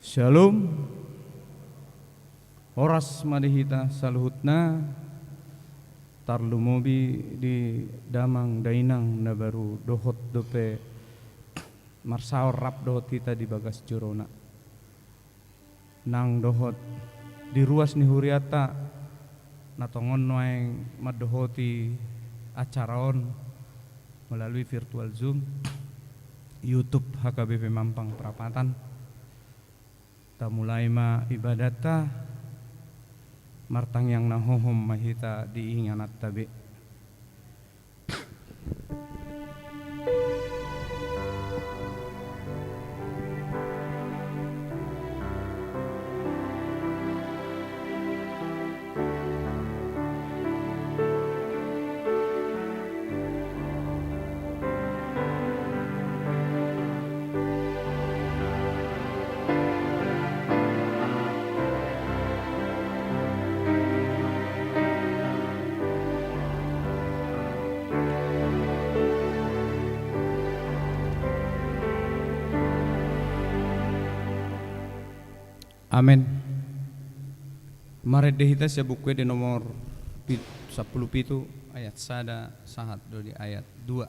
Shalom. Horas madihita saluhutna tarlumobi di damang dainang na baru dohot dope marsaor rap dohot kita di bagas jorona nang dohot di ruas ni huriata natongon noeng madohoti acaraon melalui virtual Zoom YouTube HKBP Mampang Perapatan. Ta mulai ma ibadata martang yang nahohom mahita diinganat tabe. Amin. Mari dehita saya buku di nomor 10 pitu ayat sada sahat dari ayat 2.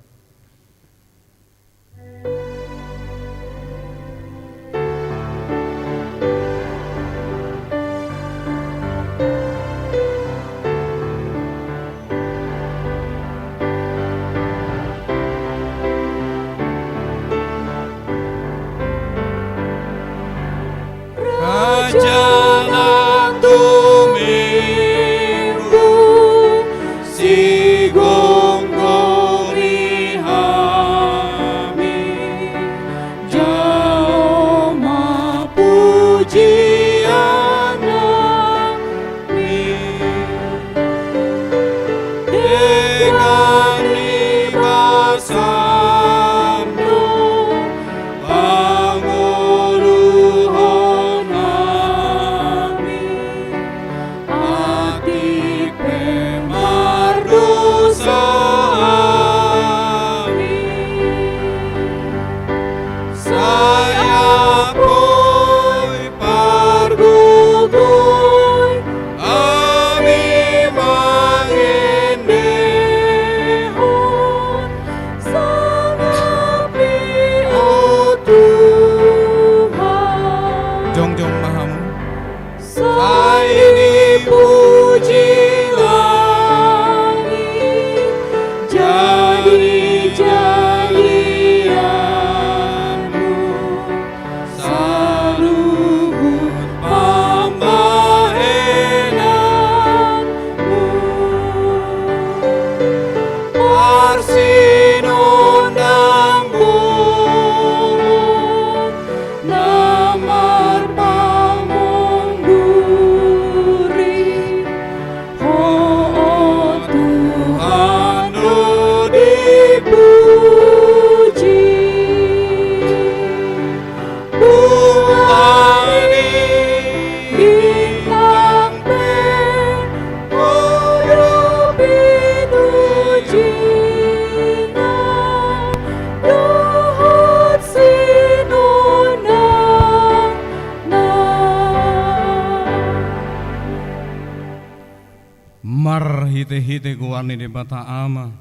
Hite-hite gowarni de bata ama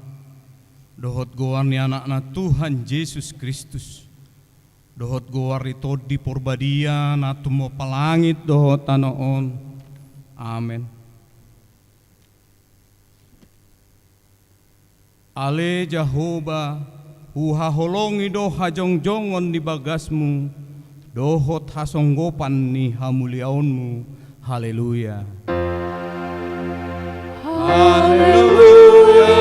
dohot gowarni anakna Tuhan Yesus Kristus dohot gowarni todi porbadia natumo palangit dohot tanoon. Amen. Ale Jehovah huhaholongi do hajongjongon di bagasmu dohot hasonggopan ni hamuliaonmu. Haleluya. Haleluya,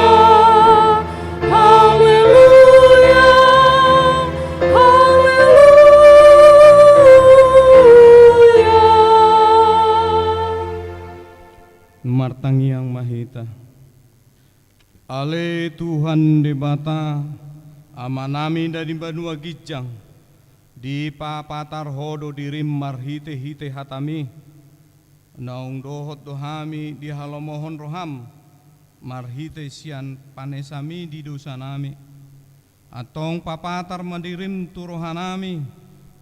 haleluya, haleluya. Martang yang mahita. Ale Tuhan di bata amanami dari banua gijang di papatar hodo dirim marhite-hite hatami. Naung dohot dohami di halomohon roham marhite sian panesami di dosa nami atong papatar madirim turohanami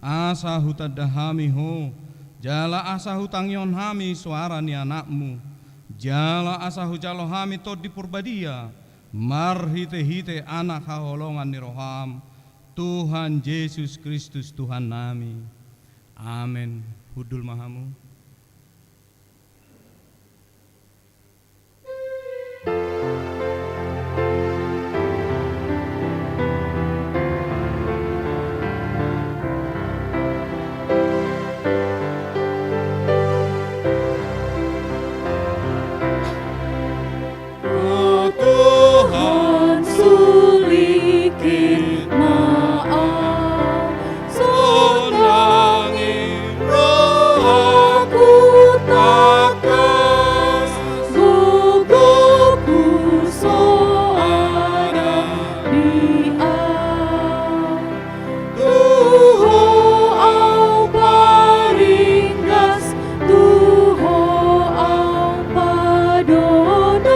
asa hutadahami ho, jala asa hutangyon hami suara ni anakmu, jala asa hujalo hami tod di purbadia, marhite-hite anak haholongan ni roham, Tuhan Yesus Kristus Tuhan nami. Amin. Hudul mahamu. Tuhan sulikin maaf, senangi roh aku takas, gugupku soada dia. Tuho au paringgas, Tuho au padono,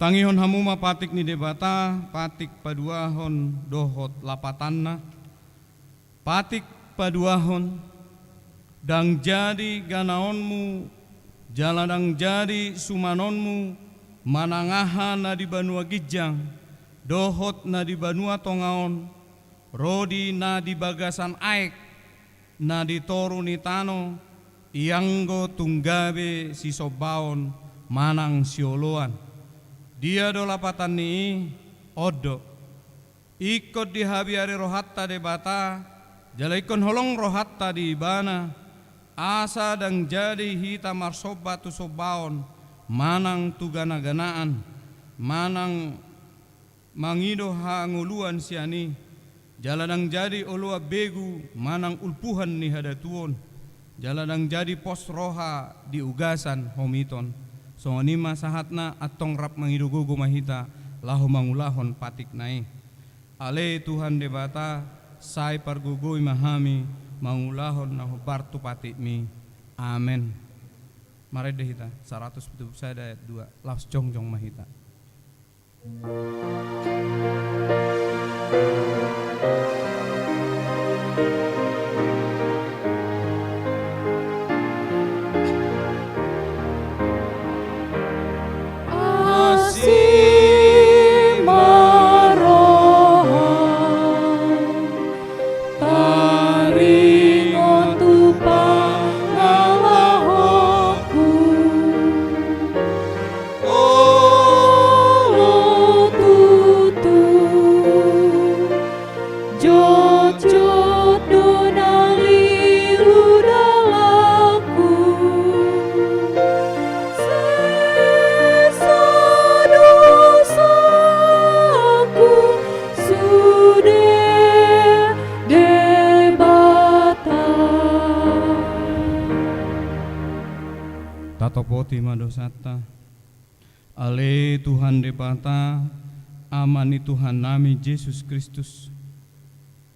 Tangihon hamuma patik ni debata, patik paduahon dohot lapatanna, patik paduahon, dang jadi ganaonmu, jaladang jadi sumanonmu, manangaha na di banua gijang, dohot na di banua tongaon, rodi na di bagasan aek, na di toru ni tano, ianggo tunggabe si sobaon, manang sioloan. Dia do lapatan ni odo ikut di habiari rohatta de bata jalaikon holong rohatta di bana asa dang jadi hita marsoba tu sobaon manang tu gana-ganaan manang mangido hanguluan siani jaladang jadi olua begu manang ulpuhan ni hadatuon jaladang jadi pos roha di ugasan homiton. So nima sahatna atong rap mangidugugo mahita lahu mangulahon patik nai. Ale Tuhan debata sai pargugoi mahami mangulahon na hubartu patik mi. Amen. Mari dehita 100 betul saya ayat 2 las jongjong mahita. Tatopoti madosata ale Tuhan debata amani Tuhan nami Yesus Kristus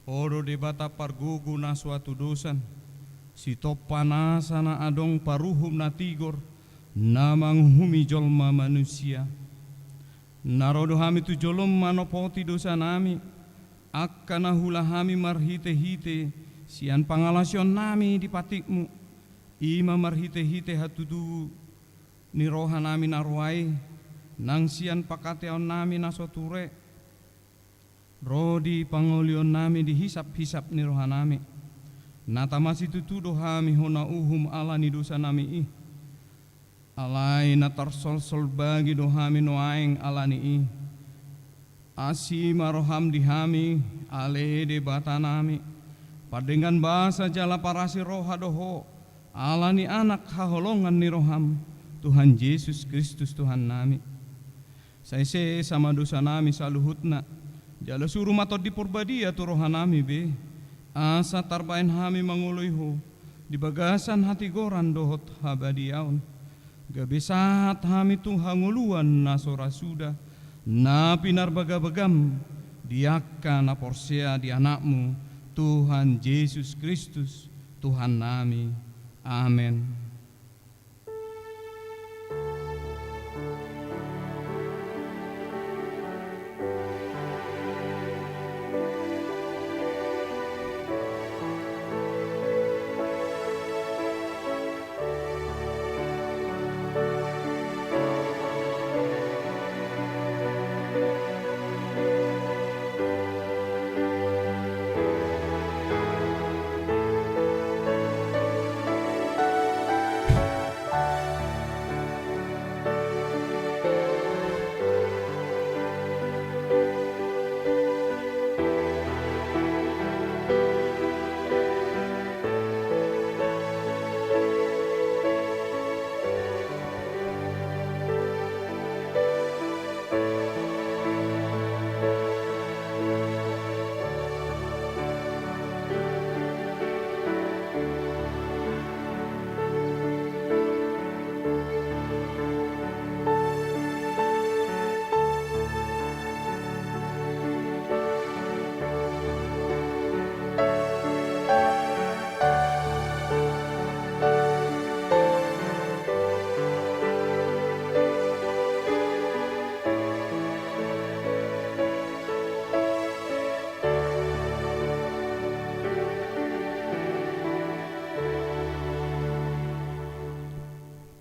oro debata pargugu na suatu dosan si topanasa na adong paruhum na tigor namang humijolma manusia narodo hami tu jolom manopoti dosa nami akkana hula hami marhite-hite sian pangalasion nami di patikmu ima marhite-hite hatudu ni roha nami narwai nang sian pakateon nami nasoture rodi pangolion nami dihisap-hisap ni roha nami nata masih tutudo hami hona uhum ala ni dosa nami alai natarsol-sol bagi dohami noaeng ala ni asima roham dihami ale de bata nami padengan bahasa jala parasi roha doho ala ni anak haholongan ni roham Tuhan Yesus Kristus Tuhan nami. Saise sama dosa nami saluhutna jala suruh matod di purbadia tu roha nami be asa tarbain hami manguluiho di bagasan hati goran dohot habadiaon Gabesahat hami Tuhan nguluan na sora sudah, na pinar baga-bagam, diaka na porsea di anakmu, Tuhan Yesus Kristus, Tuhan nami. Amin.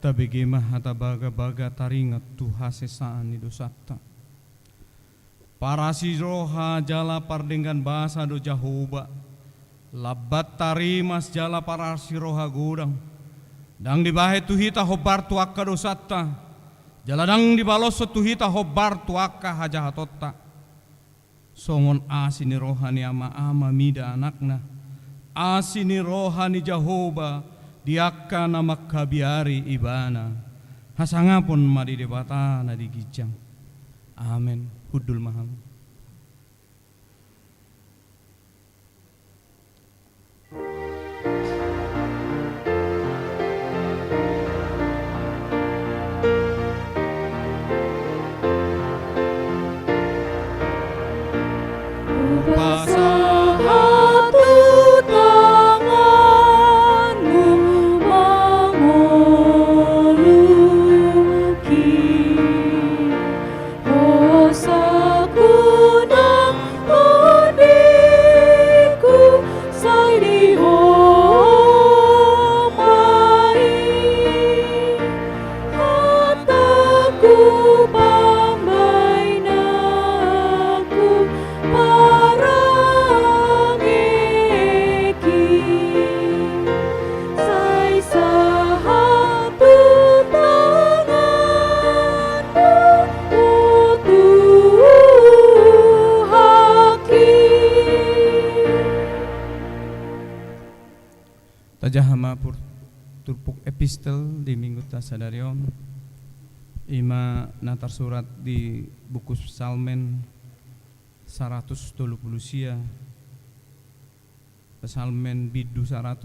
Tabigema hata baga-baga taringat Tuha sesaan ni dosata. Para si roha jala pardengan bahasa do Jahoba. Labat tarimas jala para si roha gudang. Dang dibahe tuhita hobar tuaka dosata. Jala dang dibaloso tuhita hobar tuaka hajahatotta. Songon asini roha ni ama-ama mida anakna. Asini roha ni Jahoba. Diaka na makabiari ibana hasangapon madi debata na digijang. Amen. Hudul maham. Tajahama pur turpuk epistel di minggu tasadarion ima natar surat di buku Psalmen 130 sia Psalmen bidu 130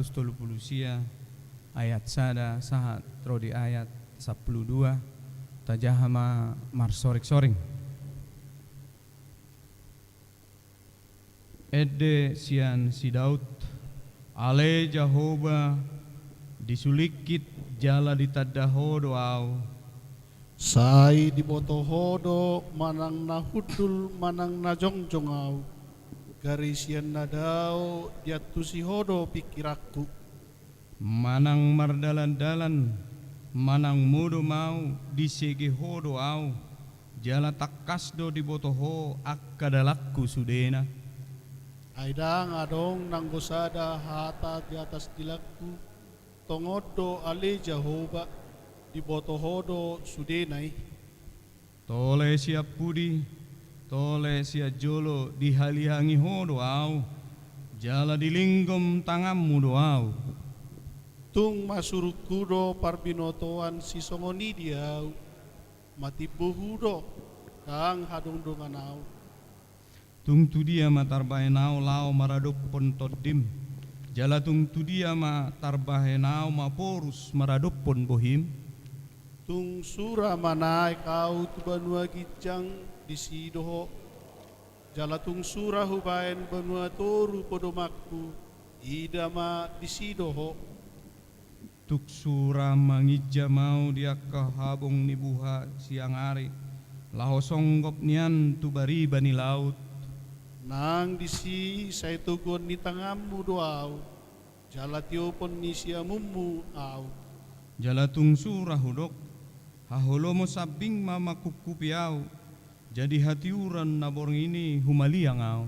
sia ayat sada sahat rodi ayat 12 tajahama mar soring-soring Ede sian si Daud Ale Jahoba disulikit jala ditadahodo au Sai di botohodo manang na hudul manang na jongjong au garisian na dao diatusi hodo pikirakku manang mardalan-dalan manang mudo mau disege hodo au jala takasdo di botoho akkadalakku sudena Aidang adong nanggosada hata di atas dilakku tongodo ale Jahoba di botohodo sudenai tole siap pudi tole siap jolo dihalihangi hodo au jala dilinggom tangammu do au tung masurukudo parbinotoan si songoni diau mati buhudo kang hadung donganau tung tu dia ma tarbahenau lao maradop pon todim jala tung tu dia ma tarbahenau ma porus maradop pon bohim Tung sura manai kau tu banua gijang di sidoho. Jala tung sura hubaen banua toru podomakku idama di sidoho. Tuk sura mangija mau dia kahabong ni buha siang hari. Laho songgop nian tu bari bani laut. Nang disi saya tugon ni tangamu doau. Jala tiopon ni siamumu au. Jala tung sura hudok. Haholomo sabing mama kukupiau. Jadi hati uran naborng ini humaliang au.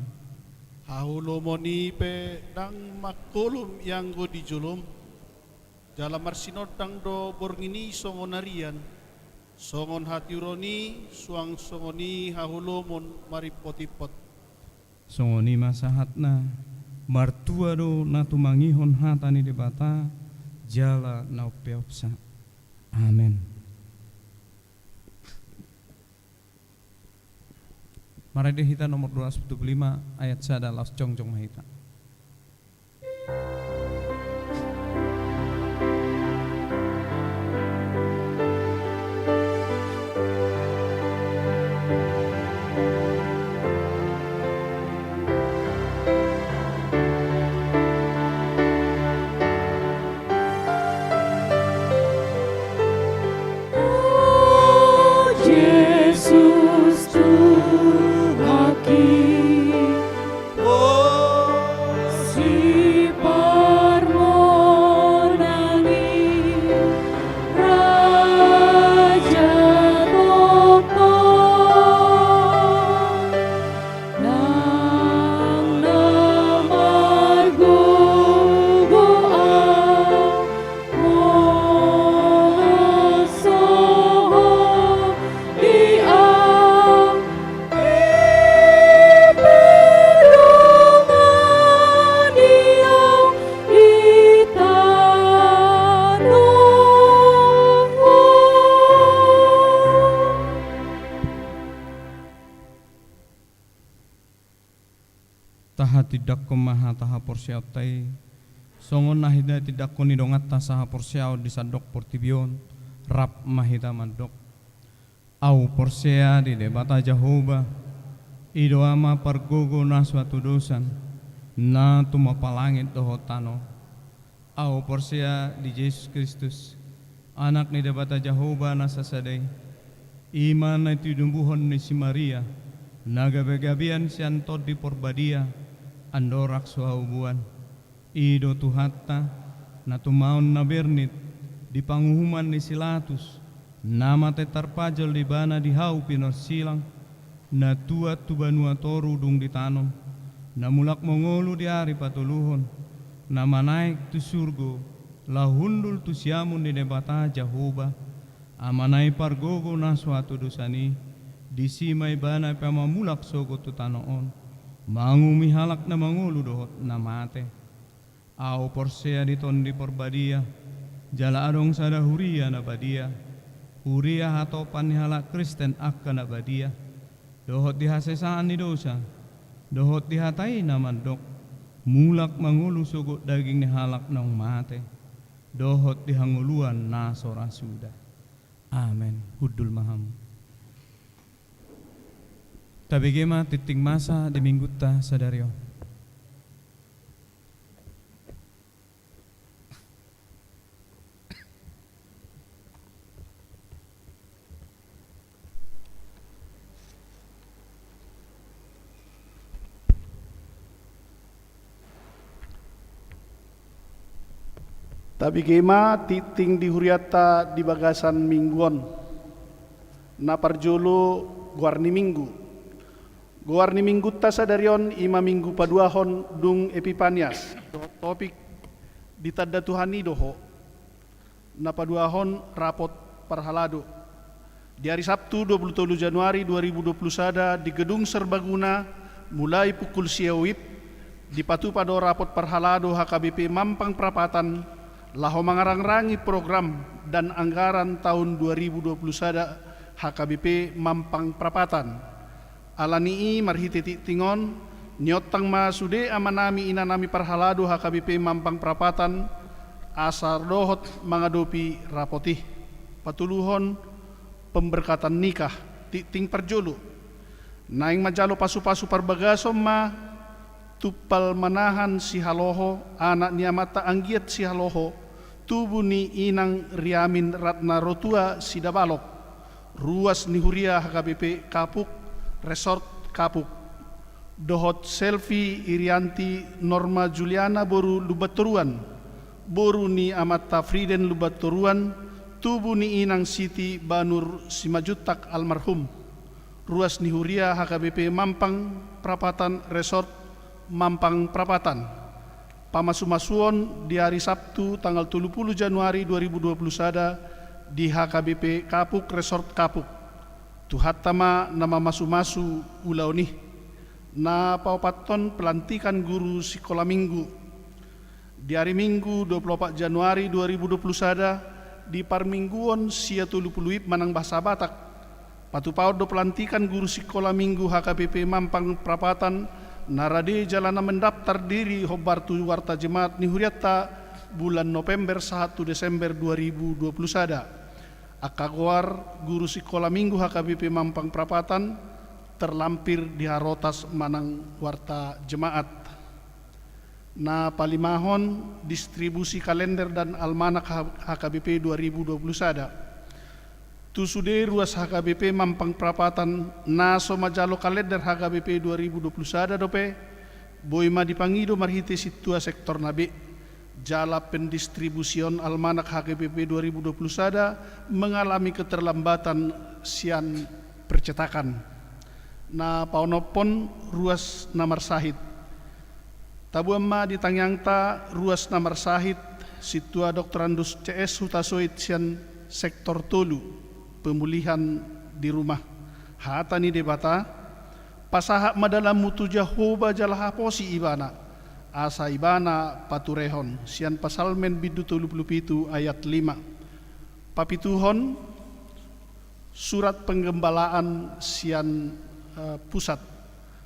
Hahulomo ni pe dang makolum yang go di julum. Jala marsinodang do borngini songon harian. Songon hati uroni suang songoni hahulomon maripotipot. Songoni masahat na. Martua do na tumangihon hatani di bata. Jala na upeopsa. Amen. Mari hita nomor 275 ayat sada las jongjong mahita. Yesus Tuhan si parmonani Raja Tokon nang namargo goa mosoho diam Taha tidak kumaha taha porsiau tai songon nahida tidak kuni dongat tasaha porsiau disadok portibion rap mahita mandok au porsea di debata Jehovah ido ama pargogo na suatu dosan na tuma palangit dohotano au porsea di Yesus Kristus anak ni debata Jehovah na sasadai iman na tidumbuhon ni si Maria nagabegabian sianto di porbadia andorak suaubuan ido tuhatta na tumaon na bernit di panguhuman ni silatus nama tetarpajol di bana di hau pinos silang na tua tubanua toru dung di tanom na mulak mongolu di hari patuluhon na manaik tu surgo lahundul tu siamun di debata Jehovah amanai pargogo na suatu dosani di simai bana pamamulak sogo tu tanoon mangumi halak na mangulu dohot na mate au porsea di tondi porbadia jala adong sada huria na badia huria hatopan ni halak Kristen akka na badia dohot dihasesaan ni dosa dohot dihatai na mandok mulak mangulu sogo daging ni halak nang mate dohot dihanguluan na sorasuda. Amen. Hudul maham. Tabigema titing masa di mingguta sadario. Tabigema titing di huriata di bagasan mingguan na parjolo guarni minggu. Guarni minggu tasadarion ima minggu paduahon dung Epipanias. Topik ditanda Tuhani doho. Na paduahon rapot parhalado. Di hari Sabtu 27 Januari 2021 di Gedung Serbaguna mulai pukul siawip di patu pado rapot parhalado HKBP Mampang Prapatan laho mangarang-rangi program dan anggaran tahun 2021 HKBP Mampang Prapatan. Alanii marhiti tingon nyotang masude amanami inanami parhalado HKBP Mampang Prapatan asar dohot mangadopi rapotih. patuluhon pemberkatan nikah ting parjolo naing majalo pasu-pasu parbagasom ma tupal manahan si haloho anak ni amata anggiat si haloho tubuh ni inang Riamin Ratna Rotua Sidabalok ruas ni Huria HKBP Kapuk Resort Kapuk dohot selfie Irianti Norma Juliana boru Lubatoruan boru ni amata Friden Lubatoruan tubuh ni inang Siti Banur Simajutak almarhum ruas ni Huria HKBP Mampang Prapatan Resort Mampang Prapatan pamasumasuon di hari Sabtu tanggal 30 Januari 2021 di HKBP Kapuk Resort Kapuk tuhatama nama masu-masu ulau nih na paupaton pelantikan guru sekolah minggu di hari Minggu 24 Januari 2021 di parmingguon sia tulu puluip manang bahasa Batak patupaut do pelantikan guru sekolah minggu HKBP Mampang Prapatan narade jalana mendaftar diri hobartu warta jemaat ni Huriatta bulan November 1 Desember 2021 akagwar guru sekolah minggu HKBP Mampang Prapatan terlampir di harotas manang warta jemaat na palimahon distribusi kalender dan almanak HKBP 2021 tusude ruas HKBP Mampang Prapatan naso majalo kalender HKBP 2021 dope boima dipangido marhite situa sektor nabe jala pendistribusion almanak HKBP 2021 mengalami keterlambatan sian percetakan na paunopon ruas namar sahid tabuamma ditangyangta ruas namar sahid situa doktorandus CS hutasoit sian sektor tolu pemulihan di rumah hatani debata pasahak madalam mutu Jahoba jalaha posi ibana asa ibana paturehon sian pasalmen bidu 37 ayat 5 papituhon surat penggembalaan sian pusat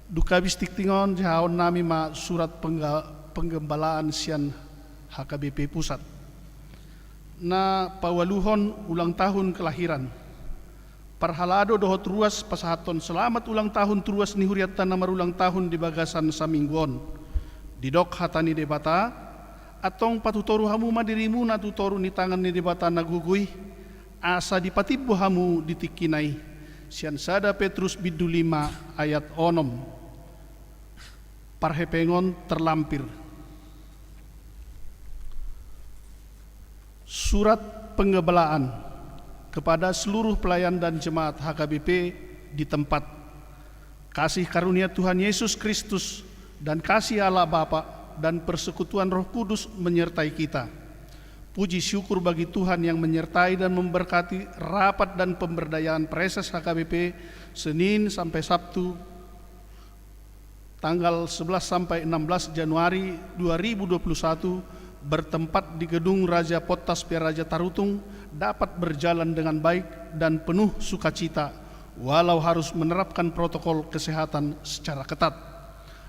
duka bistik tingon jahaon nami ma surat penggembalaan sian HKBP pusat na pawaluhon ulang tahun kelahiran parhalado dohot ruas pasahaton selamat ulang tahun truas ni Huriatta namar ulang tahun di bagasan samingguon didok hatani debata atong patutoru hamu madirimu na tutoru ni tangan ni debata nagugui asa dipatibu hamu ditikinai sian sada Petrus bidu 5 ayat 6 parhepengon terlampir surat penggembalaan kepada seluruh pelayan dan jemaat HKBP di tempat kasih karunia Tuhan Yesus Kristus dan kasih Allah Bapa dan persekutuan Roh Kudus menyertai kita. Puji syukur bagi Tuhan yang menyertai dan memberkati rapat dan pemberdayaan Preses HKBP Senin sampai Sabtu tanggal 11 sampai 16 Januari 2021 bertempat di Gedung Raja Potas Raja Tarutung dapat berjalan dengan baik dan penuh sukacita walau harus menerapkan protokol kesehatan secara ketat.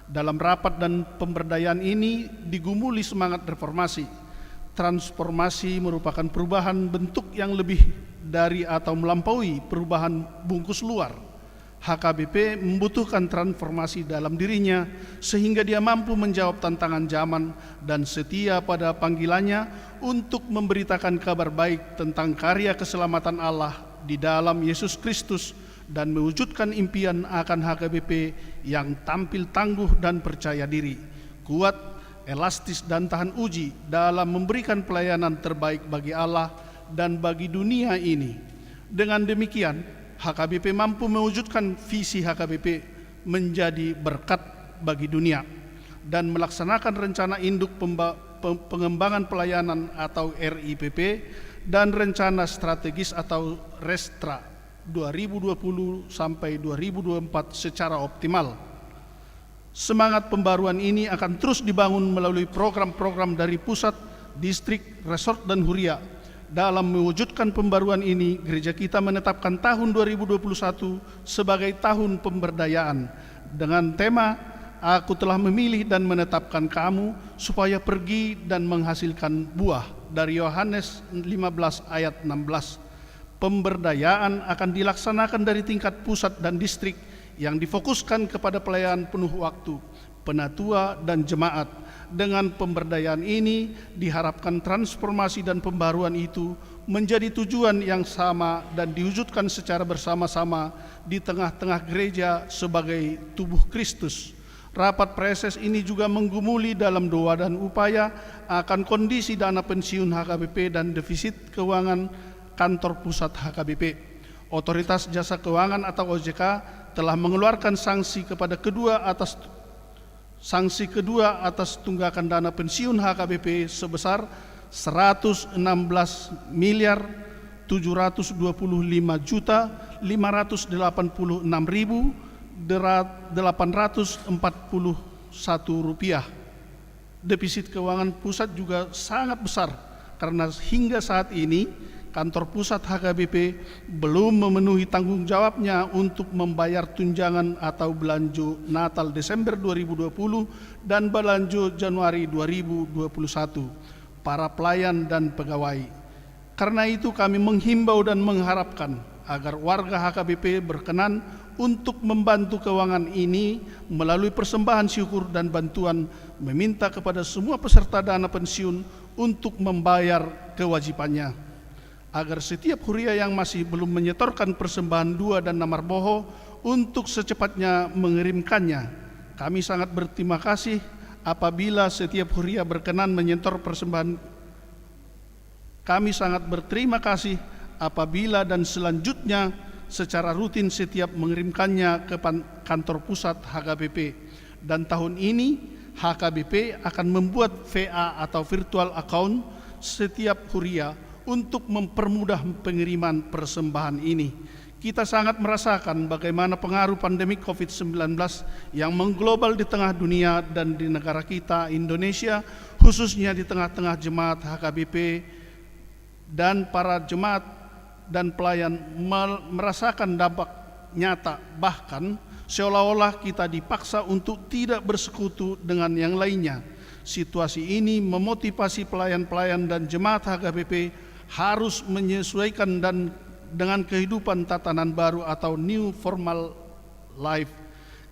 Dalam rapat dan pemberdayaan ini digumuli semangat reformasi. Transformasi merupakan perubahan bentuk yang lebih dari atau melampaui perubahan bungkus luar. HKBP membutuhkan transformasi dalam dirinya sehingga dia mampu menjawab tantangan zaman dan setia pada panggilannya untuk memberitakan kabar baik tentang karya keselamatan Allah di dalam Yesus Kristus dan mewujudkan impian akan HKBP yang tampil tangguh dan percaya diri, kuat, elastis dan tahan uji dalam memberikan pelayanan terbaik bagi Allah dan bagi dunia ini. Dengan demikian, HKBP mampu mewujudkan visi HKBP menjadi berkat bagi dunia dan melaksanakan rencana induk pengembangan pelayanan atau RIPP dan rencana strategis atau RESTRA 2020 sampai 2024 secara optimal. Semangat pembaruan ini akan terus dibangun melalui program-program dari pusat, distrik, resort dan huria. Dalam mewujudkan pembaruan ini, gereja kita menetapkan tahun 2021 sebagai tahun pemberdayaan dengan tema Aku telah memilih dan menetapkan kamu supaya pergi dan menghasilkan buah dari Yohanes 15 ayat 16. Pemberdayaan akan dilaksanakan dari tingkat pusat dan distrik yang difokuskan kepada pelayanan penuh waktu, penatua dan jemaat. Dengan pemberdayaan ini diharapkan transformasi dan pembaruan itu menjadi tujuan yang sama dan diwujudkan secara bersama-sama di tengah-tengah gereja sebagai tubuh Kristus. Rapat preses ini juga menggumuli dalam doa dan upaya akan kondisi dana pensiun HKBP dan defisit keuangan kantor pusat HKBP. Otoritas Jasa Keuangan atau OJK telah mengeluarkan sanksi kedua atas tunggakan dana pensiun HKBP sebesar 116.725.846.841 rupiah. Defisit keuangan pusat juga sangat besar karena hingga saat ini kantor pusat HKBP belum memenuhi tanggung jawabnya untuk membayar tunjangan atau belanja Natal Desember 2020 dan belanja Januari 2021 para pelayan dan pegawai. Karena itu kami menghimbau dan mengharapkan agar warga HKBP berkenan untuk membantu keuangan ini melalui persembahan syukur dan bantuan, meminta kepada semua peserta dana pensiun untuk membayar kewajibannya. Agar setiap huria yang masih belum menyetorkan persembahan 2 dan namar boho untuk secepatnya mengirimkannya. Kami sangat berterima kasih apabila setiap huria berkenan menyetor persembahan. Kami sangat berterima kasih apabila dan selanjutnya secara rutin setiap mengirimkannya ke kantor pusat HKBP. Dan tahun ini HKBP akan membuat VA atau virtual account setiap huria untuk mempermudah pengiriman persembahan ini. Kita sangat merasakan bagaimana pengaruh pandemi COVID-19 yang mengglobal di tengah dunia dan di negara kita, Indonesia, khususnya di tengah-tengah jemaat HKBP dan para jemaat dan pelayan merasakan dampak nyata, bahkan seolah-olah kita dipaksa untuk tidak bersekutu dengan yang lainnya. Situasi ini memotivasi pelayan-pelayan dan jemaat HKBP harus menyesuaikan dan dengan kehidupan tatanan baru atau new formal life.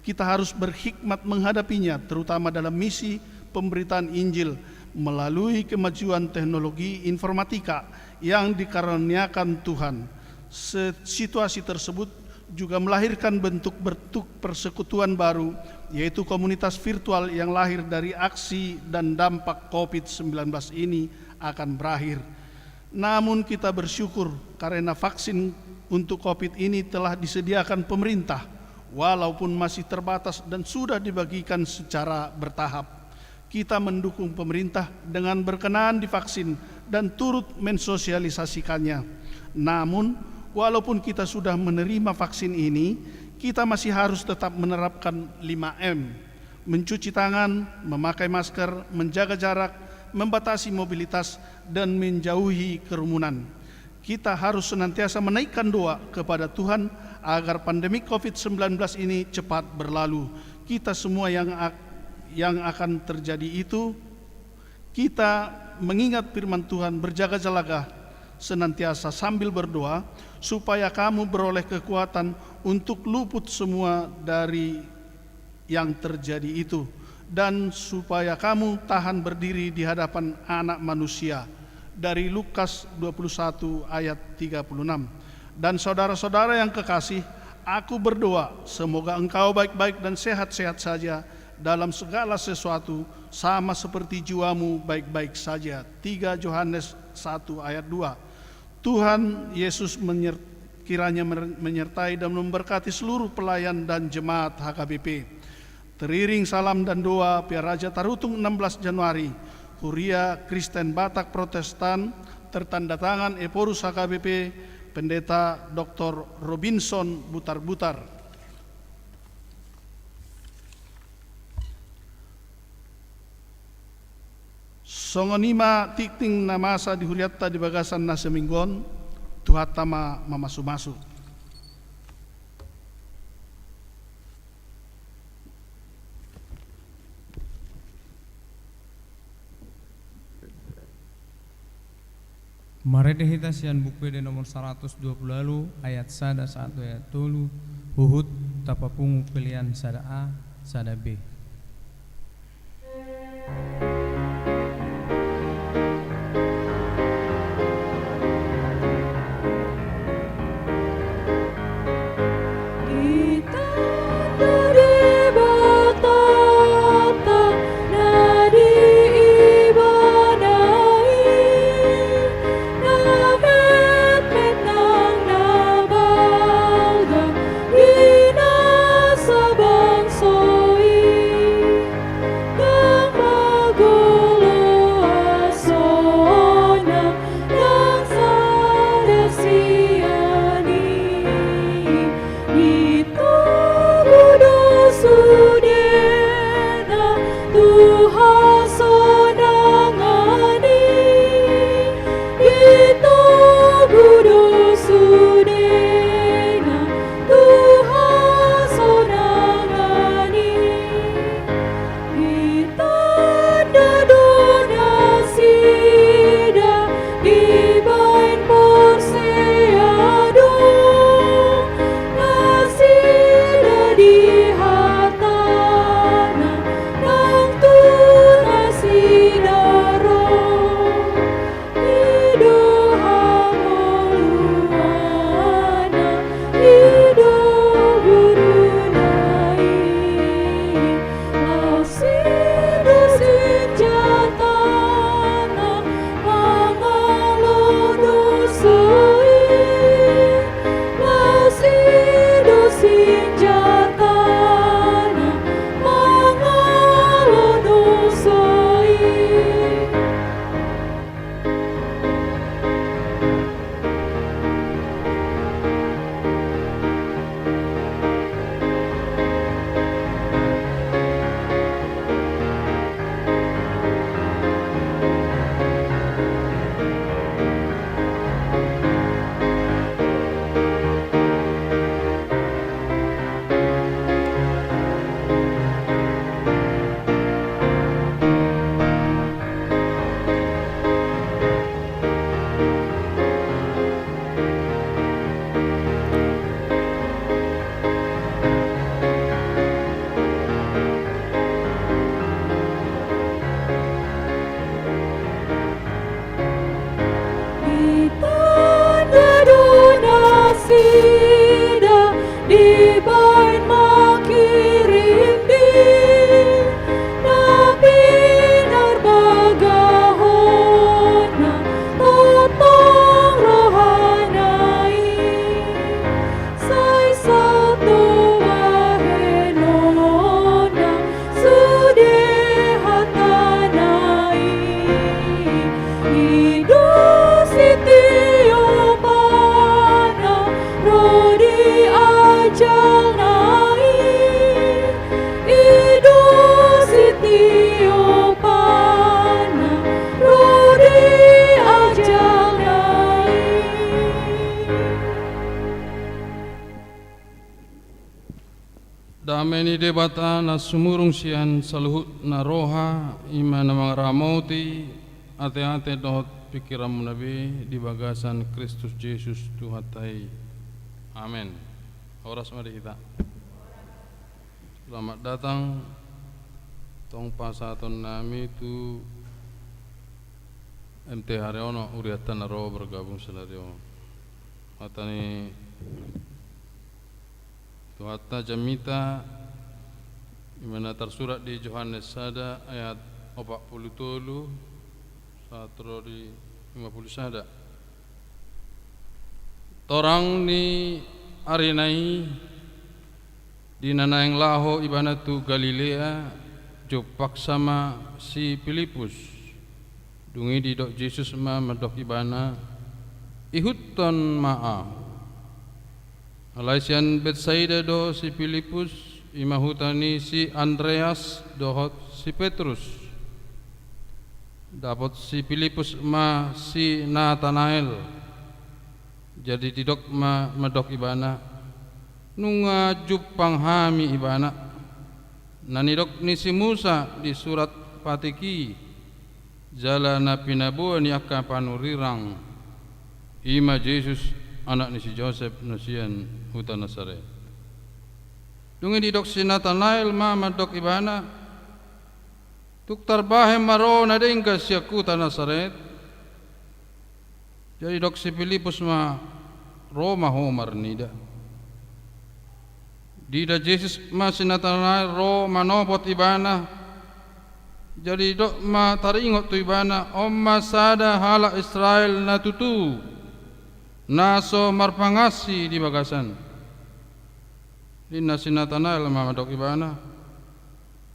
Kita harus berhikmat menghadapinya, terutama dalam misi pemberitaan Injil melalui kemajuan teknologi informatika yang dikaruniakan Tuhan. Situasi tersebut juga melahirkan bentuk-bentuk persekutuan baru, yaitu komunitas virtual yang lahir dari aksi dan dampak COVID-19 ini akan berakhir. Namun kita bersyukur karena vaksin untuk COVID ini telah disediakan pemerintah, walaupun masih terbatas dan sudah dibagikan secara bertahap. Kita mendukung pemerintah dengan berkenan divaksin dan turut mensosialisasikannya. Namun, walaupun kita sudah menerima vaksin ini, kita masih harus tetap menerapkan 5M, mencuci tangan, memakai masker, menjaga jarak, membatasi mobilitas, dan menjauhi kerumunan. Kita harus senantiasa menaikkan doa kepada Tuhan agar pandemi COVID-19 ini cepat berlalu. Kita semua yang akan terjadi itu, kita mengingat firman Tuhan, berjaga-jaga senantiasa sambil berdoa, supaya kamu beroleh kekuatan untuk luput semua dari yang terjadi itu, dan supaya kamu tahan berdiri di hadapan Anak Manusia. Dari Lukas 21 ayat 36. Dan saudara-saudara yang kekasih, aku berdoa semoga engkau baik-baik dan sehat-sehat saja dalam segala sesuatu, sama seperti jiwamu baik-baik saja. 3 Yohanes 1 ayat 2. Tuhan Yesus kiranya menyertai dan memberkati seluruh pelayan dan jemaat HKBP. Teriring salam dan doa Piar Raja Tarutung 16 Januari, Huria Kristen Batak Protestan, tertanda tangan Eporus HKBP, Pendeta Dr. Robinson Butar-Butar. Songonima tikting namasa di Huriatta di bagasan nasa minggon, tuhatama mamasu-masu. Marede hita sian buku de nomor 120 lalu ayat sada 1 ayat 3 Huhud tapapungu pilihan sada A sada B. Dameni debata na sumurung sian saluhut na roha ima na mga ramoti ate-ate dohot pikiran mo nabi di bagasan Kristus Yesus Tuhatai. Amin. Oras mari kita. Selamat datang tong pasaton nami tu MT Haryono uriatan na roh bergabung selario. Matani Tuhatta jamita dimana tersurat di Yohanes sada ayat 47 satro di 50 sada. Torang ni arinai di nanaeng laho ibanatu Galilea jopak sama si Filipus dungi di dok Yesus ma medok ibana ihuton ma'a Alaisian Betsaida do si Filipus imahutani si Andreas dohot si Petrus dapat si Filipus ma si Nathanael jadi didok ma medok ibana nunga jupang hami ibana nanidok ni si Musa di surat Fatiki jala na pinabuan yaka panurirang ima Jesus anak ni si Joseph nasian huta Nazaret. Dungi di dok si Nathanael mama dok ibana tuk tarbahe maro na dengka siya kuta Nazaret. Jadi dok si Filipus ma Roma homar nida. Dida Jesus ma si Nathanael ro manopot ibana. Jadi dok ma taringot tu ibana omma sada hala Israel na tutu naso marpangasi di bagasan. Lina si Nathanael ma dok ibana.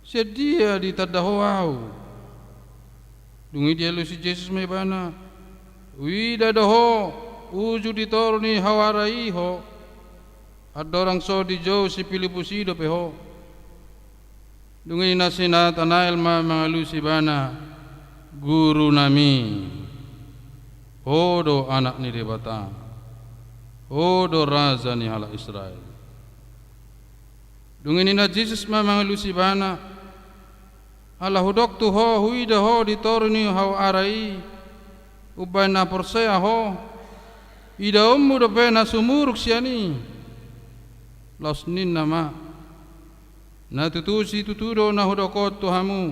Sedia di tadahoau. Dungi dia lu si Jesus ma ibana. Wida doho uju ditorni hawarai ho. Ada orang so di jauh si Filipus hidup ho. Dungi nasi Nathanael ma mangalu si bana guru nami. Odo anak ni debata. Odo raza ni hala Israel. Dungi nina Jesus ma mangalu si bana. Allah hudok tu ho huida ho ditorni hawarai. Uban na persea ho. Ida ummu do pena sumuruk siani. Los nin nama. Na tutusi tuturo na hudokot tuhamu.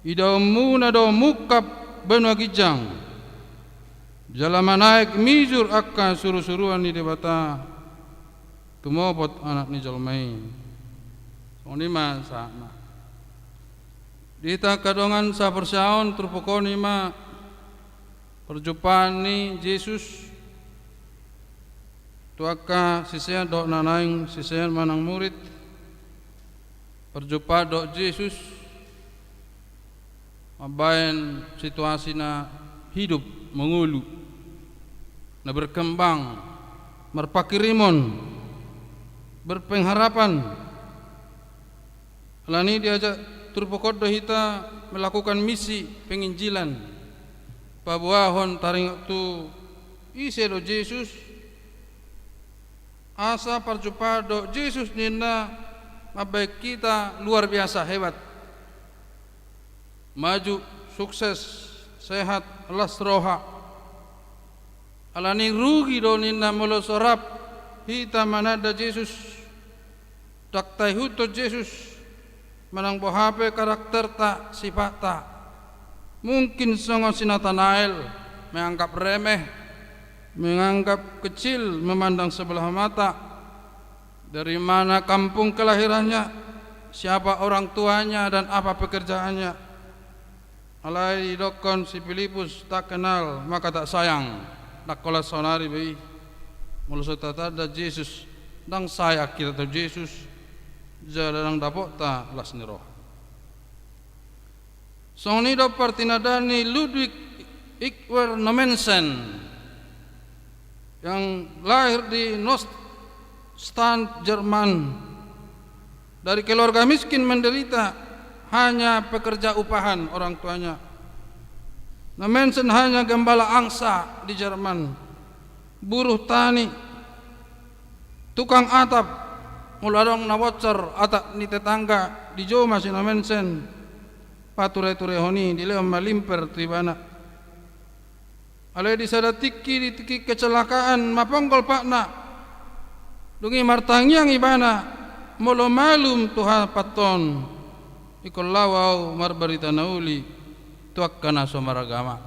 Ida ummu na do mukap benwa kijang. Jalama naik mijur akka suruh-suruhan ni debata. Tumopot anak ni jalmai. Soni ma sama. Dita kadongan sa persaon trupokoni ma perjumpaan ni Jesus tuaka sisian dok nanaing sisian manang murid perjumpaan dok Jesus mabayan situasi na hidup mengulu na berkembang merpakirimon berpengharapan lani diajak turpokot dohita melakukan misi penginjilan pabuahon taring tu ise do Jesus asa perjumpaan do Jesus nina mabaik kita luar biasa hebat maju sukses sehat alas roha alani rugi do nina molo sorap hita manada Jesus daktai huto Jesus manang bohape karakter ta sifat ta. Mungkin songo si Nathanael menganggap remeh, menganggap kecil, memandang sebelah mata. Dari mana kampung kelahirannya, siapa orang tuanya dan apa pekerjaannya. Alai dokon si Filipus tak kenal maka tak sayang. Tak kola sonari bayi. Mulut tata ada Yesus dang saya kita tu Yesus. Jalan dapot ta las ni roh. Song ni do partinadani Ludwig Ikwer Nommensen yang lahir di Nordstein, Jerman, dari keluarga miskin menderita, hanya pekerja upahan orang tuanya. Nommensen hanya gembala angsa di Jerman, buruh tani, tukang atap, muladong nawocor atap ni tetangga di jo masih Nommensen. Pature-ture honi di leom malimper tribana. Ale di sada tiki kecelakaan maponggol pakna. Dungi martangyang ibana molo malum tuha paton. Ikol lawau marbarita nauli tuak kana somaragama.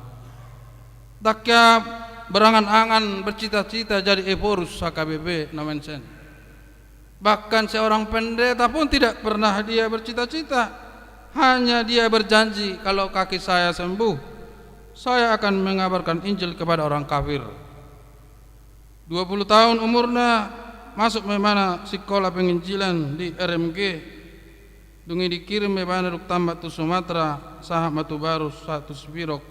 Dakya berangan-angan bercita-cita jadi eporus HKBP Nommensen. Bahkan seorang pendeta pun tidak pernah dia bercita-cita. Hanya dia berjanji kalau kaki saya sembuh, saya akan mengabarkan Injil kepada orang kafir. 20 tahun umurnya masuk memana sekolah penginjilan di RMG. Dungi dikirim memana duk tambah tu Sumatera, sahab Matu Baru satu Spirok,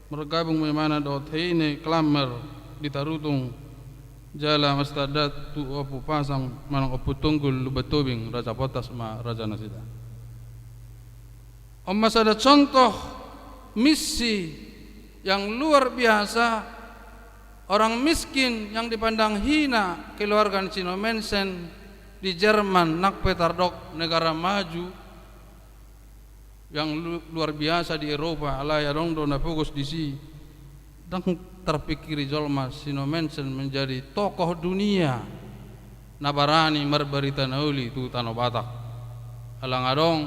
bergabung memana dot heine Klamer di Tarutung, Jala Mastadat tu opu pasang manang opu tunggul lubetubing Raja Potas ma Raja Nasida. Masih ada contoh misi yang luar biasa. Orang miskin yang dipandang hina keluarga si Nommensen di Jerman, Nakpetardok, negara maju yang luar biasa di Eropa. Alaya dong do na fokus di si dan terpikiri jolma sino mensen menjadi tokoh dunia nabarani marbarita nauli tu tano Batak alang adong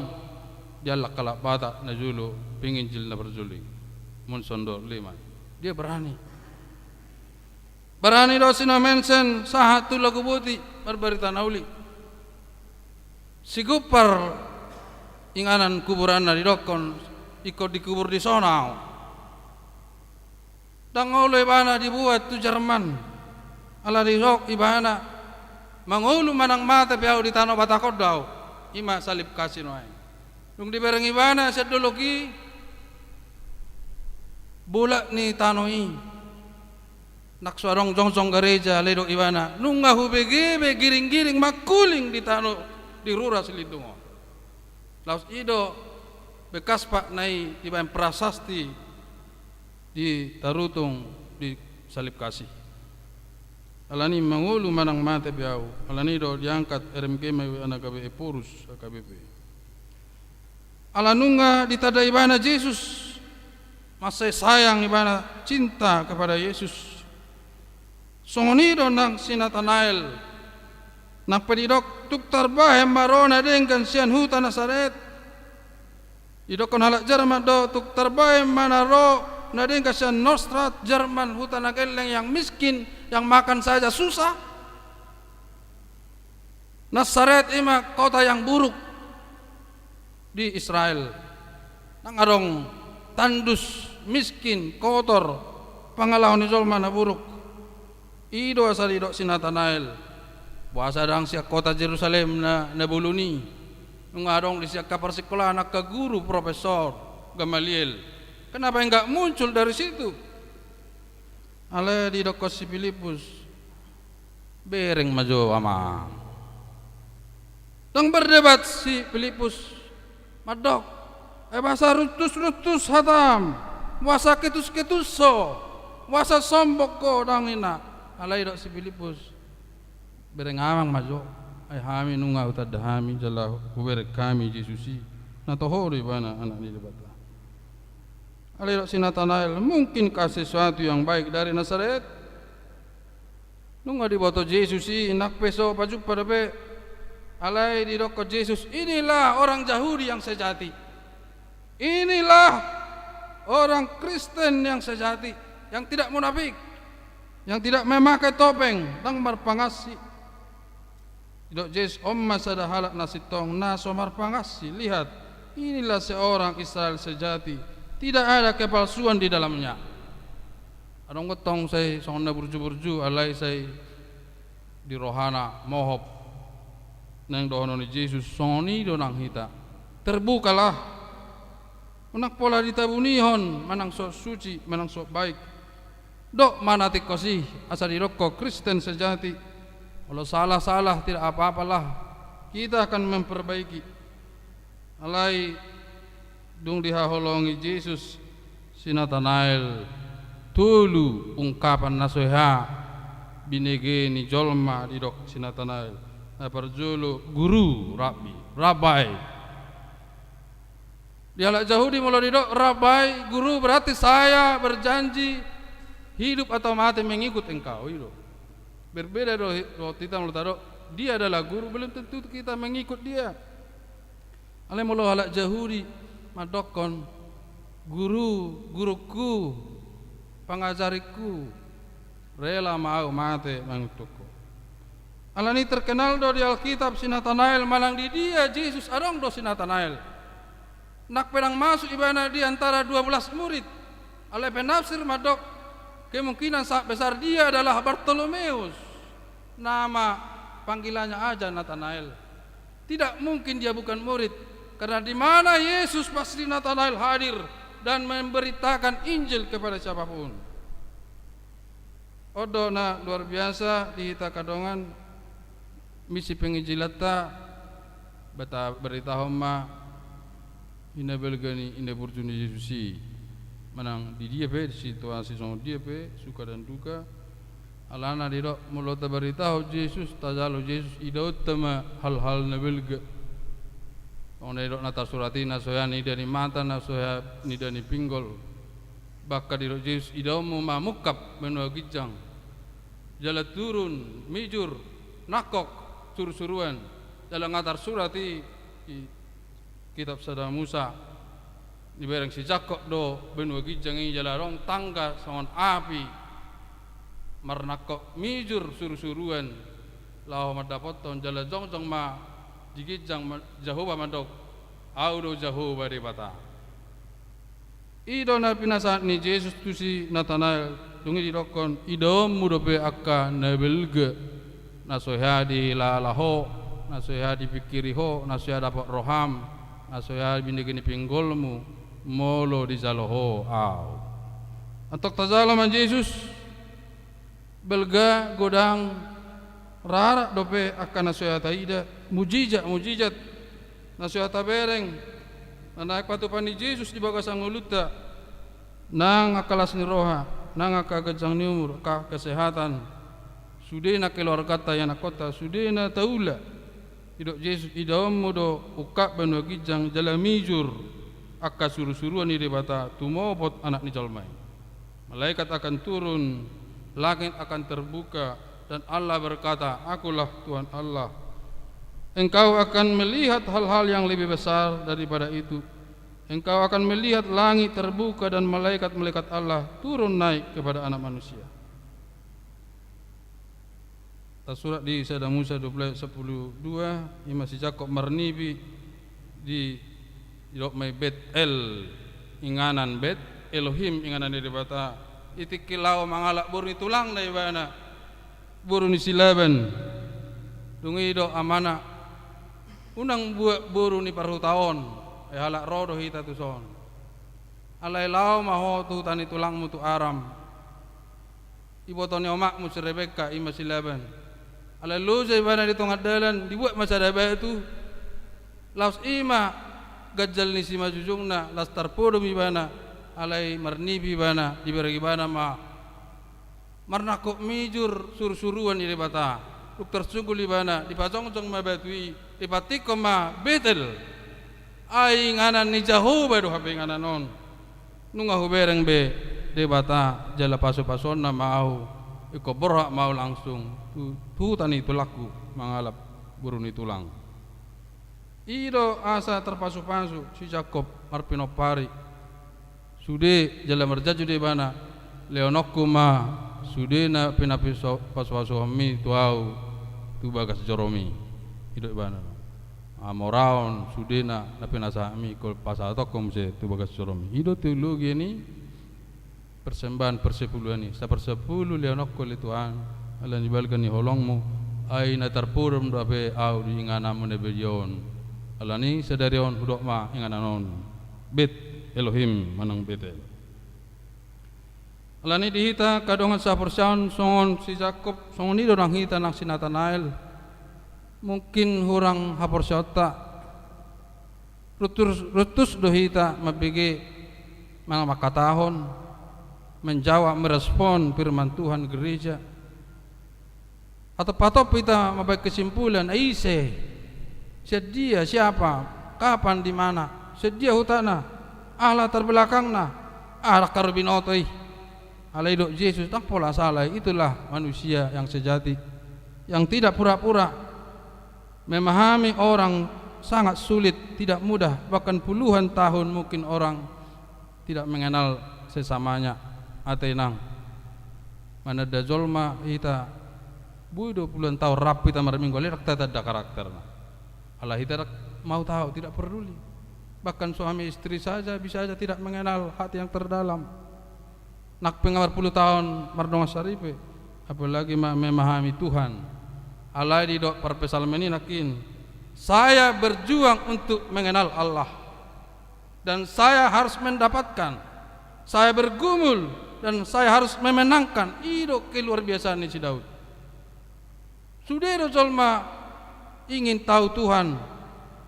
jalak kalak Batak na julo pingin jil na berjuling mun sondor lima dia berani do sino mensen sahat tu lagu buti marbarita nauli sigupar inganan kuburan na didokon ikut dikubur di sonau dan oleh ibana dibuat tu Jerman ala dirok ibana mangulu manang mata piau di tanah Batakod daw ima salib kasih noai nung dibereng ibana sedologi bulak ni tanoi nak suarong jongsong gereja ledo ibana nung ngahu begebe giring-giring makuling di tanah di rura selidungo laus ido bekas pak nai iban prasasti di tarutung di salib kasih alani mangulu manang mate biau alani do diangkat RMK mewe anak KBE Purus KBP alanunga ditada ibana Yesus masih sayang ibana cinta kepada Yesus songonido nang sinatanael nak pedidok tuk tarbahem marona dengan sian huta Nasaret idokon halak Jerman do tuk tarbahem manaro nadeng kasihan Nostrat Jerman hutan ageleng yang miskin yang makan saja susah. Nasaret ima kota yang buruk di Israel. Nang adong tandus miskin kotor pangalahon izol mana buruk. Ido asal ido sinatanael. Puasa dang siak kota Jerusalem na buluni. Nung adong di siak kapar sekolah anak ke guru profesor Gamaliel. Kenapa enggak muncul dari situ? Ale di dokos si Filipus bereng maju amang. Dang berdebat si Filipus madok bahasa rutus hatam wasa ketus-ketuso wasa sombok ko dang ina. Ale dok si Filipus bereng amang maju ay hami nunga utad hami jala kuber kami Yesusi na tohori bana anak ni debat. Alirok si Natanael mungkinkah sesuatu yang baik dari Nasaret? Nunggu di boto Yesus inak peso paju pada be alai di doko Yesus inilah orang Yahudi yang sejati. Inilah orang Kristen yang sejati, yang tidak munafik, yang tidak memakai topeng dan berpangasi. Dok Yesus omma sada halak nasitong naso marpangasi. Lihat, inilah seorang Israel sejati. Tidak ada kepalsuan di dalamnya. Adong gotong saya songna burju-burju alai saya di rohana mohop nang dohono ni Yesus songoni do nang hita. Terbukalah. Unak pola ditabunihon manang sok suci, manang sok baik. Dok manatik kasih asa diroko Kristen sejati. Kalau salah-salah tidak apa-apalah. Kita akan memperbaiki. Alai dung dihaholongi Yesus si Natanael tulu ungkapan nasoha binege ni jolma di dok si Natanael na parjulu guru rabai dialak Yahudi mulai di dok rabai guru berarti saya berjanji hidup atau mati mengikut engkau itu berbeda do kita mulai taruh dia adalah guru belum tentu kita mengikut dia ale mulai alak Yahudi madokon guruku pengajariku rela mau mate mangutuku alani terkenal do di Alkitab si Natanael malang di dia Yesus adong do si Natanael nak pedang masuk ibana di antara 12 murid ale penafsir madok kemungkinan saat besar dia adalah Bartolomeus nama panggilannya aja Natanael tidak mungkin dia bukan murid. Karena di mana Yesus pasti Natanael hadir dan memberitakan Injil kepada siapapun. Odona luar biasa di hita kadongan misi pengijilata beta berita homa ina belgani ina burjuni Yesusi manang di dia pe situasi song dia pe suka dan duka alana diro mulota berita Yesus tajalo Yesus idot tema hal-hal na belga onde dok nata suratina soya ni dari mata na soya ni dari pinggol Baka di Yesus idamu mamukap menua gijang jala turun mijur nakok suruh-suruan dalam ngatar surati kitab Sada Musa di bareng si Jakob do benua gijang ini jala rong tangga songon api marnakok mijur suruh-suruan lau madapoton jala jongjong ma jigijang Jehovah mandok audo Jehovah di bata ido na pinasaat ni Jesus tu si Nathanael dungi didokon ido mudope akka nebelge nasoya di lalaho nasoya di pikiri ho nasoya dapat roham nasoya bindegini pinggolmu molo di zaloho au antok tazalaman Jesus belga godang rara dope akka nasoya taida mujizat nasoya tabereng anak patupan ni Yesus di bagasang uluta nang akalas ni roha nang akagajang ni umur kesehatan sudena keluarga yang kota sudena taula idok Yesus idom modo ukak benua gijang jalamijur akka suruh-suruan ni debata tumopot anak ni jalmai malaikat akan turun langit akan terbuka dan Allah berkata akulah Tuhan Allah. Engkau akan melihat hal-hal yang lebih besar daripada itu. Engkau akan melihat langit terbuka dan malaikat-malaikat Allah turun naik kepada anak manusia. Surat di Sada Musa 12:10-2 masih Jakob marnibi di Dokmai Bet El inganan Bet Elohim inganan dari bata itikilau mangalak burni tulang dari bana buruni silaban dungi do amana unang buat buru ni paruh tahun halak rodo hita tu son alai lau maho tu tani tulangmu tu aram ibotoni omakmu si Rebeka ima silaban alai lu bana di tengah dalan dibuat masa daba itu laus ima gajal ni si majujungna lastar podom ibana alai marnibi bana diberi bana ma marnakok mijur suruh-suruan ini bata dokter sungguh libana dipajong-jong mabatui dipatiko ma betel ai nganan ni Jehovah do habe nganan non nunga hubereng be debata jala paso-pasona mau iko berhak mau langsung tu tani tulaku mangalap buruni tulang ido asa terpasu-pasu si Jakob marpinopari sude jala merjaju de bana leonokku ma sude na pinapiso pasu-pasu mi tuau tu bagas joromi ido bana amoraon sudena na pinasami kol pasal tokom se tu bagas joromi ido tu lu gini persembahan persepuluhan ni sa persepuluh leonok kol tuan alan dibalkan ni holongmu ai na terpurum dape au di nganamu nebelion alani sedarion hudok ma ingananon bet Elohim manang betel alani dihita kadongan sa persian songon si Jakob songon ni dorang hita nang si Nathanael mungkin hurang hapor syota rutus dohita mabigi mga makatahon menjawab merespon firman Tuhan gereja atau patop kita membuat kesimpulan aise sedia siapa kapan di mana sedia hutana Allah terbelakangna Allah karbinotoi alai dok Yesus tak pola salah itulah manusia yang sejati yang tidak pura-pura memahami orang sangat sulit tidak mudah bahkan puluhan tahun mungkin orang tidak mengenal sesamanya atenang mana da jolma ita bui 20 tahun rapi tamar minggu lirak tak ada karakterna Allah ita mau tahu tidak peduli bahkan suami istri saja bisa saja tidak mengenal hati yang terdalam nak pengamar puluh tahun mardonga saripe apalagi memahami Tuhan Allah di dok perpesal meninakin saya berjuang untuk mengenal Allah dan saya harus mendapatkan saya bergumul dan saya harus memenangkan idok keluar biasa ni si Daud sudah jolma ingin tahu Tuhan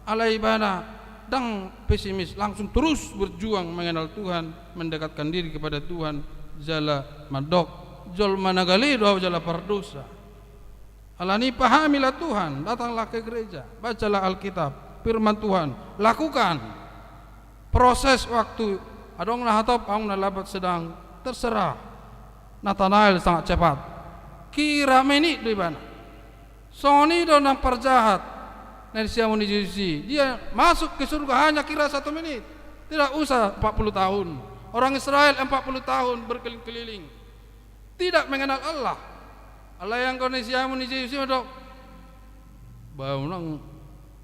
alai bana dang pesimis langsung terus berjuang mengenal Tuhan mendekatkan diri kepada Tuhan jala madok jolma nagali doa jala pardosa alani pahamilah Tuhan datanglah ke gereja bacalah Alkitab firman Tuhan lakukan proses waktu adong na hatop ang nalabat sedang terserah. Nathanael sangat cepat. Kira menit di mana? Soni do nang perjahat. Nari siamu ni Yesus. Dia masuk ke surga hanya kira 1 menit. Tidak usah 40 tahun. Orang Israel 40 tahun berkeliling-keliling. Tidak mengenal Allah. Allah yang kau ni siamu ni Yesus do. Bau nang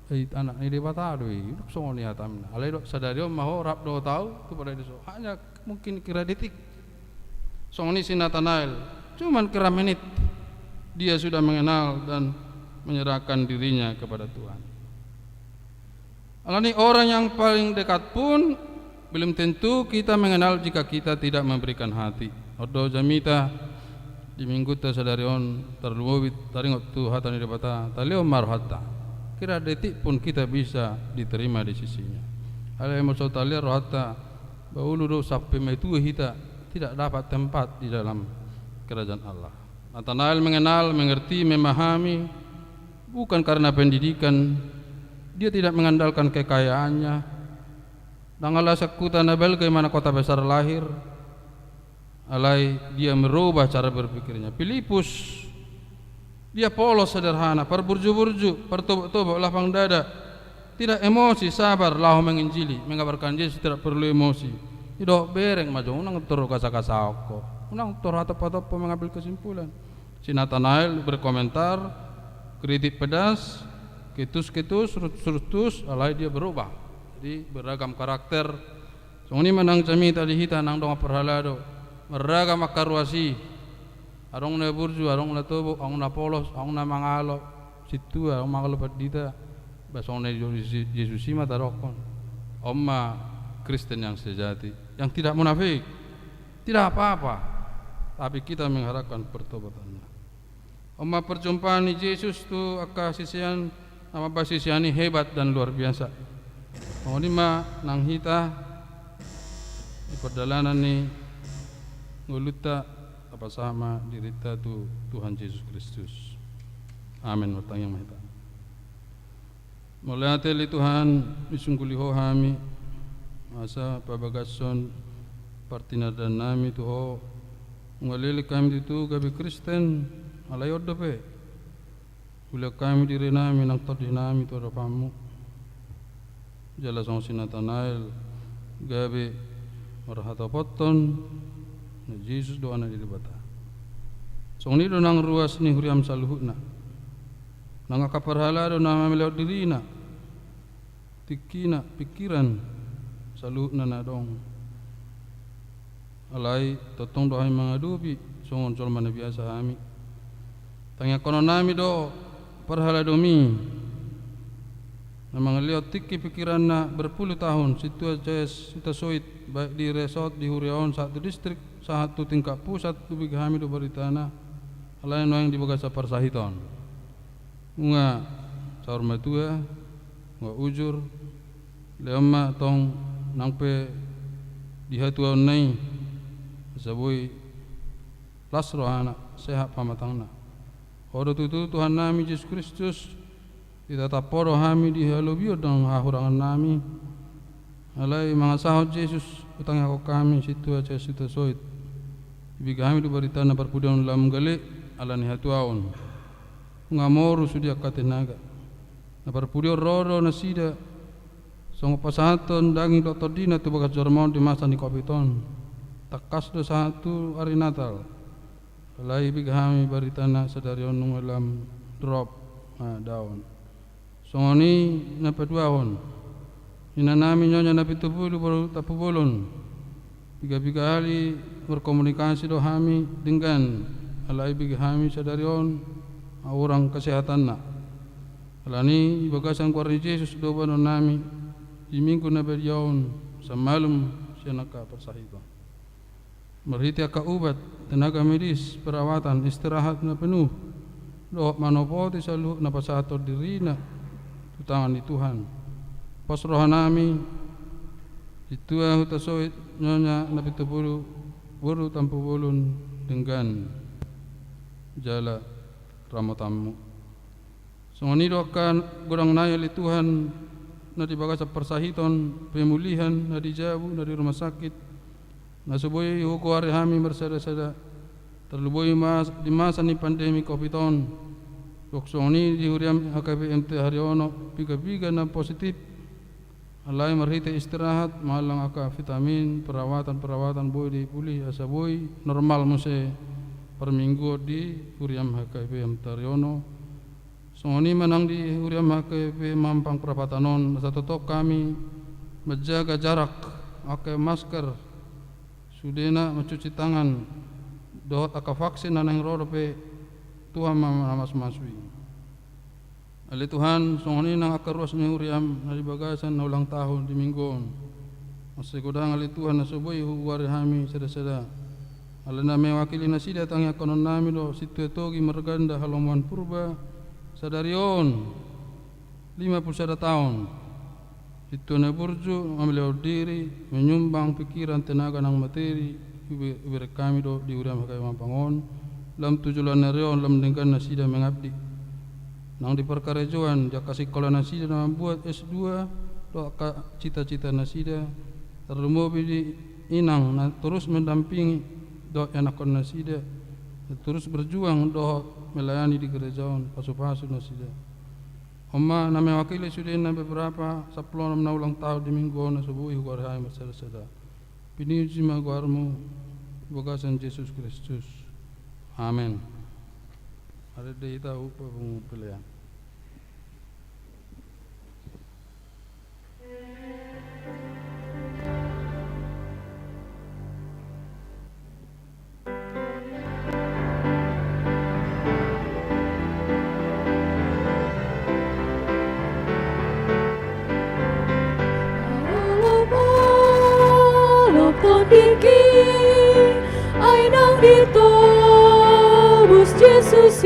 anak ni dia bata doi. Soni hatam. Allah do sadario maho rap do tahu tu pada dia. Hanya mungkin kira detik. Soni si Nathanael cuman kira menit dia sudah mengenal dan menyerahkan dirinya kepada Tuhan. Alani orang yang paling dekat pun belum tentu kita mengenal jika kita tidak memberikan hati. Odo jamita di minggu ta sadarion terluwit taringot tu hata ni debata talio marhata. Kira detik pun kita bisa diterima di sisinya. Alai maksud talia rohata baulu do sampai metu hita tidak dapat tempat di dalam kerajaan Allah. Nathanael mengenal, mengerti, memahami bukan karena pendidikan. Dia tidak mengandalkan kekayaannya. Dangala sakuta nabel ke mana kota besar lahir. Alai dia merubah cara berpikirnya. Filipus dia polos sederhana, perburju-burju, pertobak-tobak lapang dada. Tidak emosi, sabar, lahu menginjili, mengabarkan Yesus tidak perlu emosi. Tidak bereng maju, unang turu kasa-kasa aku, unang turu atap-atap mengambil kesimpulan. Si Nathanael berkomentar, kritik pedas, ketus-ketus, surut-surut, alai dia berubah. Jadi beragam karakter. So ini menang cami tadi hita nang dong perhalado, beragam akaruasi. Arong na burju, arong na tobo, arong na polos, arong na mangalo, situ, arong mangalo padita. Basong na Yesus sima tarokon. Oma Kristen yang sejati, yang tidak munafik, tidak apa-apa, tapi kita mengharapkan pertobatannya. Oma perjumpaan Yesus tu aka sisian nama basisian ini hebat dan luar biasa. Oh ni ma nang hita di perjalanan ni nguluta apa sama dirita tu Tuhan Yesus Kristus. Amin. Bertanya mahita. Mulai ateli Tuhan isungguliho hami masa pabagason partina dan nami tu ho ngalili kami itu gabi Kristen alayod dape ula kami diri nami nang tadi nami tu ada pamu jala song si Nathanael gabi marhata poton na Jesus doa na diri bata song ni do nang ruas ni huriam saluhutna nang akaparhala do nama melewat dirina tikina pikiran salut na dong alai totong doai mangadubi songon colman biasa kami tanya kono nami do perhala domi na mangaliot tiki pikiran na berpuluh tahun situ ajas kita soit baik di resort di Huriaon satu distrik satu tingkat pusat tubi kami do beritana alai no yang di Bagasa Parsahiton nga saur matua nga ujur leoma tong nangpe dihatuan nai sabui lasro anak sehat pamatangna odo tutu Tuhan nami Yesus Kristus ditatap poro hami dihalobio dong hahurangan nami alai mangasahot Yesus utang ako kami situ aja situ soit ibi kami du berita na perpudian lam gale ala ni hatuaon ngamoru sudia katenaga na perpudian roro na sida songo pasaton daging dokter dina tu bagas jormon di masa ni kopiton takas do satu hari Natal lai bigami baritana sadarion nungalam drop daun songo ni na peduahon ina nami nyonya na pitubulu baru tapubulun biga-biga hari berkomunikasi do hami dengan alai bigami sadarion orang kesehatan na alani bagasan kuarni Yesus do banon nami di minggu na beriaun semalum sianaka Parsahiton merhiti aka ubat tenaga medis perawatan istirahat na penuh doa manopoti salu na pasator dirina tutangan di Tuhan pas rohanami itu hutasoit nyonya na pitubulu buru tampu bulun dengan jala ramotamu songoni doakan gurang naya li Tuhan na di bagasa persahiton pemulihan na di jabu na di rumah sakit na suboy huko hari hami bersada-sada terlebih di masa ni pandemi Covid-19 doksoni di huriam HKBMT Haryono piga-piga na positif alai marhite istirahat malang aka vitamin perawatan boy di pulih asa boy normal muse per minggu di huriam HKBMT Haryono songoni manang di huriam HKB Mampang Perapatanon satu tok kami menjaga jarak pakai masker sudena mencuci tangan dohot aka vaksin nanang rodope Tuhan mamas masui ali Tuhan songoni nang aka ruas ni huriam na di bagasan na ulang tahun di minggon masih godang ali Tuhan na suboy huwari hami sada-sada ali na mewakili na sida tangi akonon nami do situ etogi merganda halaman purba sadarion 51 tahun itu na burju ambil diri menyumbang pikiran tenaga nang materi iber kami do di huriam hakai mampangon lam tujulan narion lam dengkan nasida mengabdi nang di perkarejoan jaka sekolah nasida na buat S2 do cita-cita nasida terlumobi di inang na terus mendampingi do anakon nasida terus berjuang do melayani di gerejaan pasu-pasu nasida Oma na mewakili sudah na beberapa saplon na ulang tahun di minggu na subuhi huwar hai masada pinuji magwarmu bagasan Yesus Kristus amin. Ada dia tahu pilihan. Jesus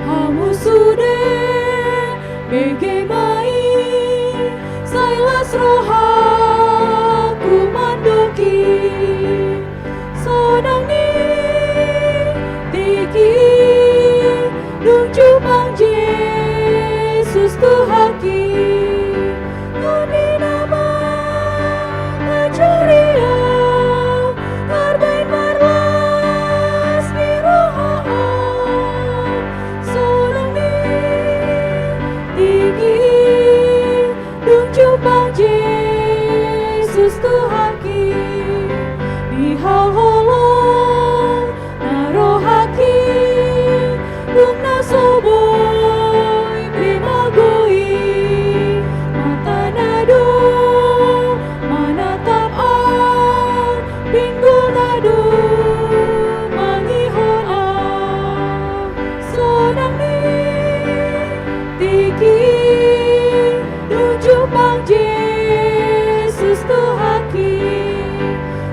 hamu sudah begemai sailas rohaku mandoki sonangi tiki dung cumang Jesus Tuhaki Tuni nama Majoria Karbain marlas ni roha sonangi tiki dung cumang Jesus Tuhaki Bihal holong narohaki dung nasoboy bimagoi mata nado manatap ang pinggul nado mangihon ang sonang ni tiki dung cumang Jesus Tuhaki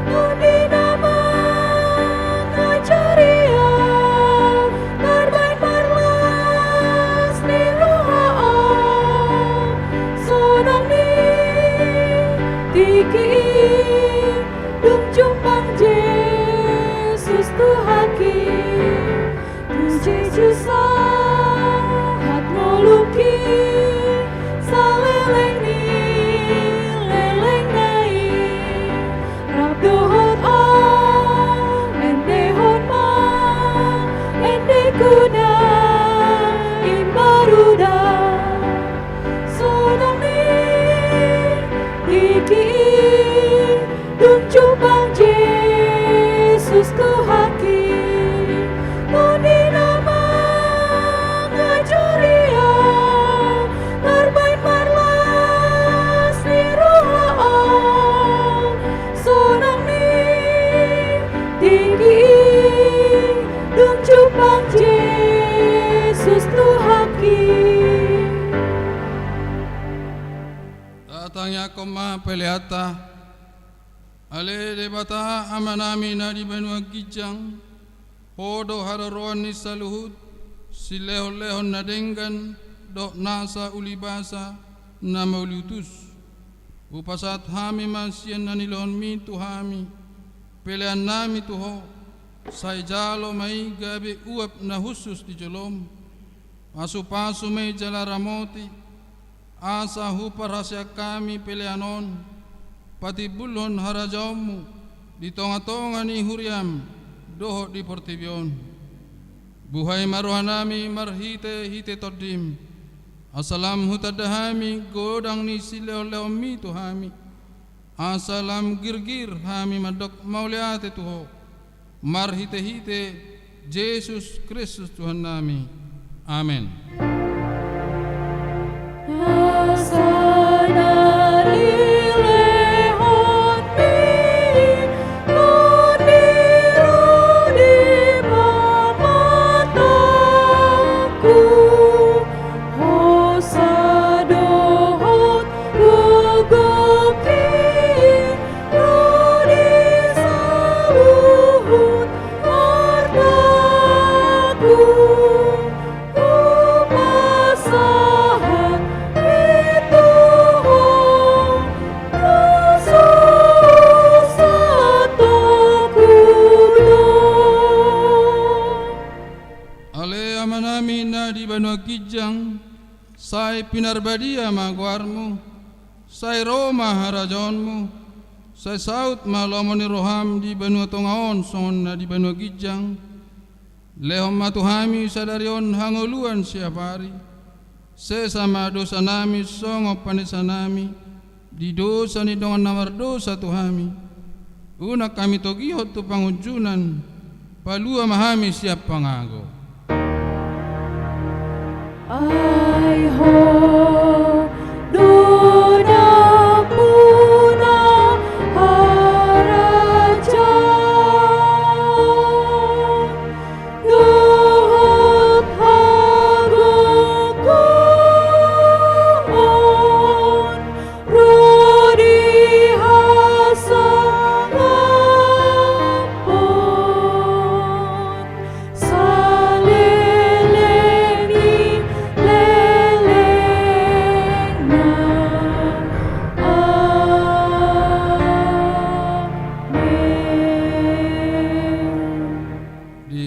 Tundi nama ngajaria Karbain marlas ni rohaan sonang ni tiki dung cumang Jesus Tuhaki tu Jesus hat ngoluki saleleng ni leleng nai rabdohot endehot ma endekuda imbaruda sonang ni tiki dung cumang Jesus Tuhaki Tundi nama ngajaria Karbain marlas ni rohaan sonang ni tiki dung cumang Jesus Tuhaki Datangnya koma pelihata ale debata amanami na di benua kijang podo hararoan ni saluhut silehon-lehon na denggan dok nasa ulibasa na maulutus upasat hami masien na nilon mi tu hami pelean nami tuho sai jalo mai gabe uap na husus di jolom pasu-pasu mai jala ramoti asa hupar hasya kami pilihanon, pati bulon harajamu, di tonga-tonga ni huriam, doho di portibion. Buhay maruhanami marhite hite todim, asalam hutadahami godang ni sileo-leo mi tuhami, asalam girgir hami madok mauliate tuho, marhite hite Yesus Kristus Tuhan nami. Amin. Kijang, sai pinarbadia magwarmu, sai Roma harajonmu, sai saut malomoni roham di benua tongaon sonna di benua Kijang, lehom matuhami sadarion hangoluan siapari, sesama dosa nami songo panisa nami, di dosa ni dongan namar dosa tuhami, una kami togihot tu pangujunan, palua mahami siap pangago. Ai ho dona puna haraja dohot hagoku on rodi hasangapon saleleni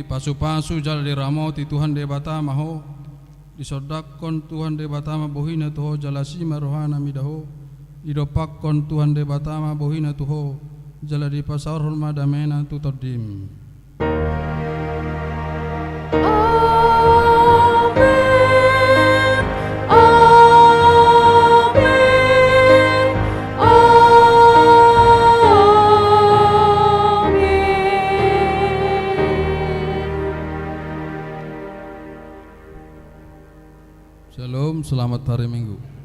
pasu-pasu jala diramoti Tuhan de batama ho, disodakon Tuhan de batama bohina tuho jala sima rohana midaho, didopakkon Tuhan de batama bohina tuho jala di pasar madamena tutodim. Shalom, selamat hari Minggu.